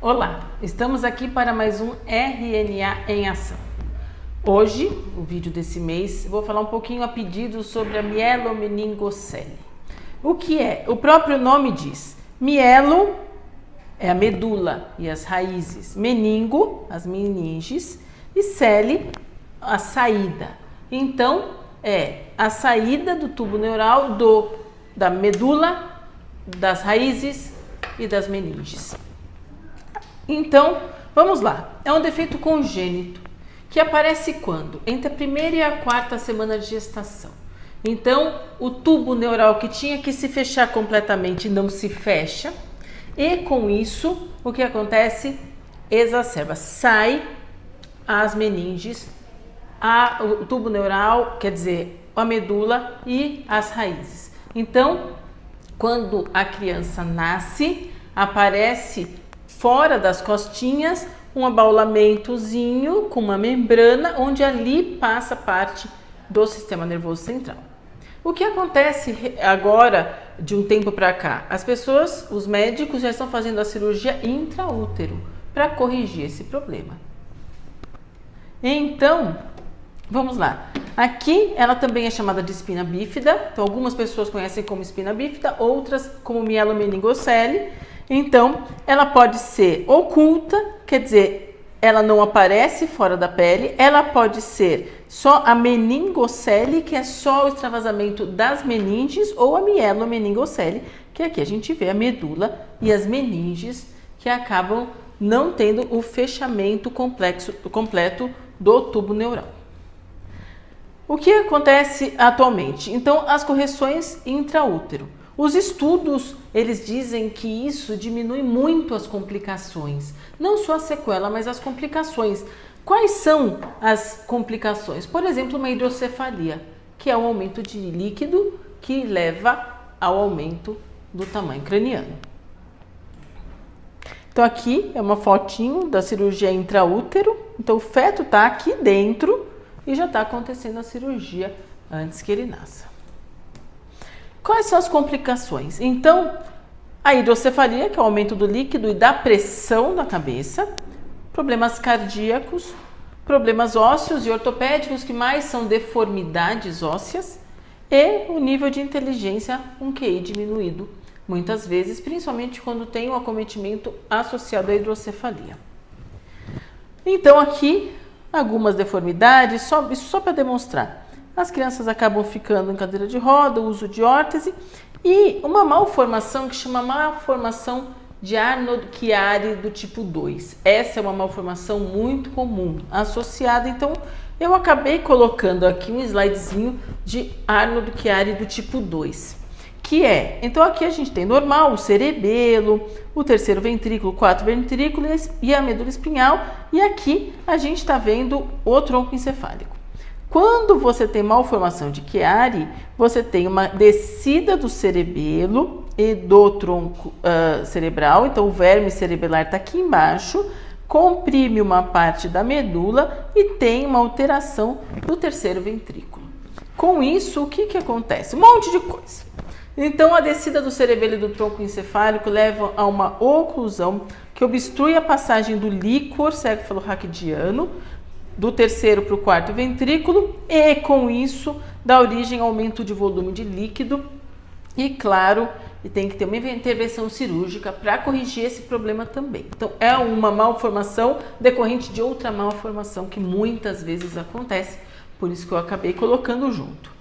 Olá, estamos aqui para mais um RNA em ação. Hoje, o vídeo desse mês, vou falar um pouquinho a pedido sobre a mielomeningocele. O que é? O próprio nome diz, mielo é a medula e as raízes, meningo, as meninges, e cele, a saída. Então, é a saída do tubo neural da medula, das raízes e das meninges. Então, vamos lá. É um defeito congênito que aparece quando? Entre a primeira e a quarta semana de gestação. Então, o tubo neural que tinha que se fechar completamente não se fecha e com isso, o que acontece? Exacerba, sai as meninges, o tubo neural, quer dizer, a medula e as raízes. Então, quando a criança nasce, aparece fora das costinhas um abaulamentozinho com uma membrana onde ali passa parte do sistema nervoso central. O que acontece agora, de um tempo para cá? As pessoas, os médicos já estão fazendo a cirurgia intraútero para corrigir esse problema. Então, vamos lá. Aqui ela também é chamada de espina bífida, então algumas pessoas conhecem como espina bífida, outras como mielomeningocele. Então, ela pode ser oculta, quer dizer, ela não aparece fora da pele, ela pode ser só a meningocele, que é só o extravasamento das meninges, ou a mielomeningocele, que aqui a gente vê a medula e as meninges, que acabam não tendo o fechamento completo do tubo neural. O que acontece atualmente? Então, as correções intraútero. Os estudos, eles dizem que isso diminui muito as complicações. Não só a sequela, mas as complicações. Quais são as complicações? Por exemplo, uma hidrocefalia, que é o aumento de líquido que leva ao aumento do tamanho craniano. Então, aqui é uma fotinho da cirurgia intraútero. Então, o feto está aqui dentro e já está acontecendo a cirurgia antes que ele nasça. Quais são as complicações? Então, a hidrocefalia, que é o aumento do líquido e da pressão na cabeça, problemas cardíacos, problemas ósseos e ortopédicos, que mais são deformidades ósseas, e o nível de inteligência, um QI diminuído, muitas vezes, principalmente quando tem um acometimento associado à hidrocefalia. Então, aqui, algumas deformidades, isso só para demonstrar. As crianças acabam ficando em cadeira de roda, uso de órtese e uma malformação que chama malformação de Arnold-Chiari do tipo 2. Essa é uma malformação muito comum, associada. Então, eu acabei colocando aqui um slidezinho de Arnold-Chiari do tipo 2, que é, então aqui a gente tem normal, o cerebelo, o terceiro ventrículo, o quarto ventrículo e a medula espinhal, e aqui a gente está vendo o tronco encefálico. Quando você tem malformação de Chiari, você tem uma descida do cerebelo e do tronco cerebral, então o verme cerebelar está aqui embaixo, comprime uma parte da medula e tem uma alteração do terceiro ventrículo. Com isso, o que acontece? Um monte de coisa. Então, a descida do cerebelo e do tronco encefálico leva a uma oclusão que obstrui a passagem do líquor cefalorraquidiano, do terceiro para o quarto ventrículo, e com isso dá origem ao aumento de volume de líquido e, claro, tem que ter uma intervenção cirúrgica para corrigir esse problema também. Então, é uma malformação decorrente de outra malformação que muitas vezes acontece, por isso que eu acabei colocando junto.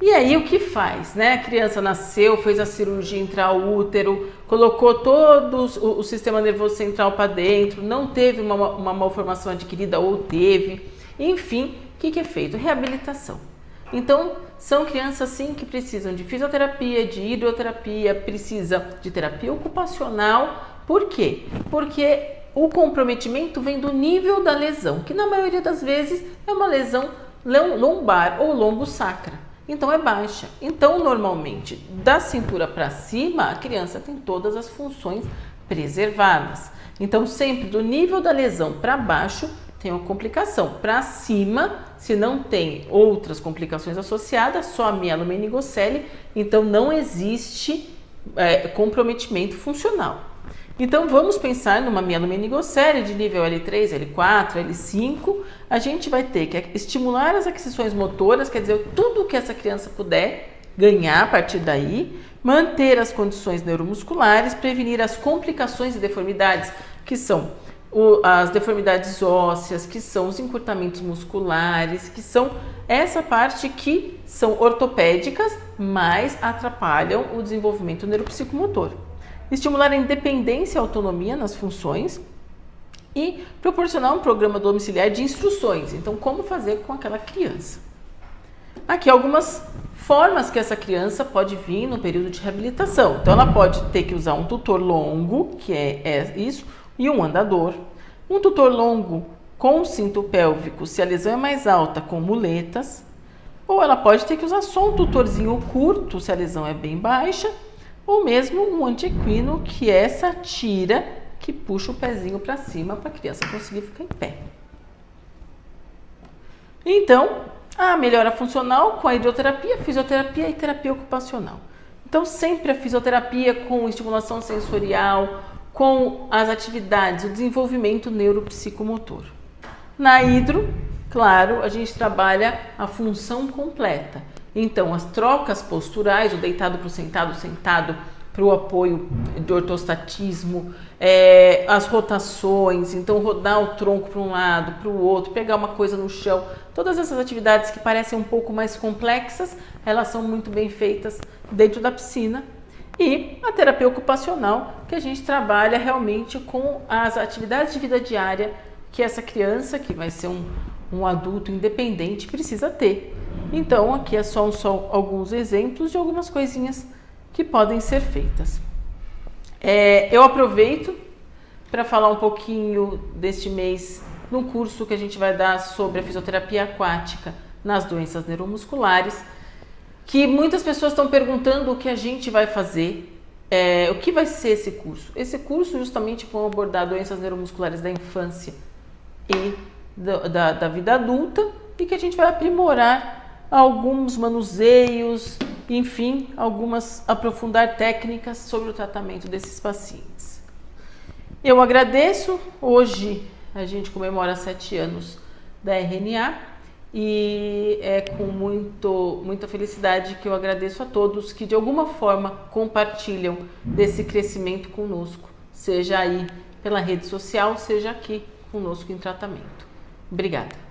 E aí, o que faz, né? A criança nasceu, fez a cirurgia intraútero, colocou todo o sistema nervoso central para dentro, não teve uma malformação adquirida ou teve. Enfim, o que é feito? Reabilitação. Então, são crianças, sim, que precisam de fisioterapia, de hidroterapia, precisa de terapia ocupacional. Por quê? Porque o comprometimento vem do nível da lesão, que na maioria das vezes é uma lesão lombar ou lombosacra. Então, é baixa. Então, normalmente, da cintura para cima, a criança tem todas as funções preservadas. Então, sempre do nível da lesão para baixo, tem uma complicação. Para cima, se não tem outras complicações associadas, só a mielomeningocele, então não existe comprometimento funcional. Então, vamos pensar numa mielomeningocele de nível L3, L4, L5. A gente vai ter que estimular as aquisições motoras, quer dizer, tudo que essa criança puder ganhar a partir daí, manter as condições neuromusculares, prevenir as complicações e deformidades, que são as deformidades ósseas, que são os encurtamentos musculares, que são essa parte que são ortopédicas, mas atrapalham o desenvolvimento neuropsicomotor. Estimular a independência e a autonomia nas funções e proporcionar um programa domiciliar de instruções. Então, como fazer com aquela criança? Aqui algumas formas que essa criança pode vir no período de reabilitação. Então, ela pode ter que usar um tutor longo, que é isso, e um andador. Um tutor longo com cinto pélvico, se a lesão é mais alta, com muletas. Ou ela pode ter que usar só um tutorzinho curto, se a lesão é bem baixa. Ou mesmo um antiequino, que é essa tira que puxa o pezinho para cima para a criança conseguir ficar em pé. Então, a melhora funcional com a hidroterapia, fisioterapia e terapia ocupacional. Então, sempre a fisioterapia com estimulação sensorial, com as atividades, o desenvolvimento neuropsicomotor. Na hidro, claro, a gente trabalha a função completa. Então, as trocas posturais, o deitado para o sentado para o apoio de ortostatismo, as rotações, então rodar o tronco para um lado, para o outro, pegar uma coisa no chão. Todas essas atividades que parecem um pouco mais complexas, elas são muito bem feitas dentro da piscina. E a terapia ocupacional, que a gente trabalha realmente com as atividades de vida diária que essa criança, que vai ser um adulto independente, precisa ter. Então, aqui é só alguns exemplos de algumas coisinhas que podem ser feitas. Eu aproveito para falar um pouquinho deste mês no curso que a gente vai dar sobre a fisioterapia aquática nas doenças neuromusculares, que muitas pessoas estão perguntando o que a gente vai fazer, o que vai ser esse curso. Esse curso justamente vão abordar doenças neuromusculares da infância e da vida adulta, e que a gente vai aprimorar alguns manuseios, enfim, aprofundar técnicas sobre o tratamento desses pacientes. Eu agradeço. Hoje a gente comemora 7 anos da RNA e é com muita felicidade que eu agradeço a todos que de alguma forma compartilham desse crescimento conosco, seja aí pela rede social, seja aqui conosco em tratamento. Obrigada.